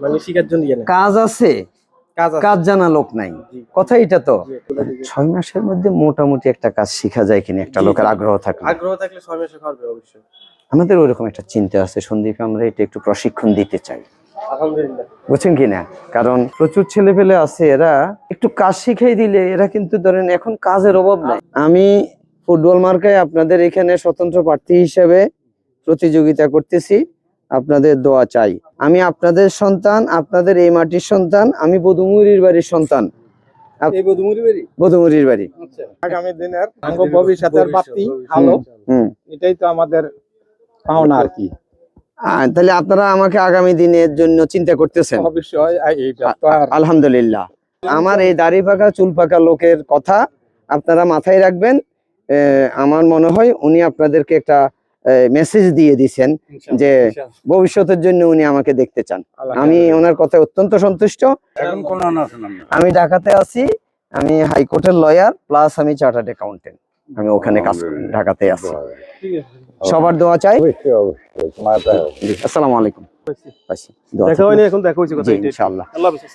মানে শিখার জন্য ইয়ে না। কাজ আছে, কাজ জানা লোক নাই, কথা এটা তো। 6 মাসের মধ্যে মোটামুটি একটা কাজ শিখা যায় কিনা একটা লোকের আগ্রহ থাকলে 6 মাসে পারবে অবশ্যই। আমাদের ওইরকম একটা চিন্তা আছে সন্দীপ, আমরা এটা একটু প্রশিক্ষণ দিতে চাই, আলহামদুলিল্লাহ। বুঝছেন কিনা? কারণ প্রচুর ছেলে পেলে আছে, এরা একটু কাজ শিখাই দিলে এরা কিন্তু ধরেন এখন কাজের অভাব নাই। আমি ফুটবল মার্কায় আপনাদের এখানে স্বতন্ত্র প্রার্থী হিসেবে প্রতিযোগিতা করতেছি, আপনাদের দোয়া চাই। আমি আপনাদের সন্তান, আপনাদের এই মাটির সন্তান, আমি বধুমুরির বাড়ির সন্তান। বধুমুরির বাড়ি। আগামী দিনের ভবিষ্যতের প্রাপ্তি ভালো, এটাই তো আমাদের পাওনা আর কি। তাহলে আপনারা আমাকে আগামী দিনের জন্য চিন্তা করতেছেন? অবশ্যই। আলহামদুলিল্লাহ। আমার এই দাড়ি পাকা চুল পাকা লোকের কথা আপনারা মাথায় রাখবেন। আমার মনে হয় উনি আপনাদেরকে একটা মেসেজ দিয়ে দিয়েছেন যে ভবিষ্যতের জন্য উনি আমাকে দেখতে চান। আমি ওনার কথায় অত্যন্ত সন্তুষ্ট। আমি ঢাকাতে আছি, আমি হাইকোর্টের লয়ার প্লাস আমি চার্টার্ড অ্যাকাউন্টেন্ট, আমি ওখানে কাজ করি, ঢাকাতে আছি। সবার দোয়া চাই। আসসালামু আলাইকুম। দেখা হয়নি, এখন দেখা হয়েছে কথা। ইনশাআল্লাহ। আল্লাহ হাফেজ।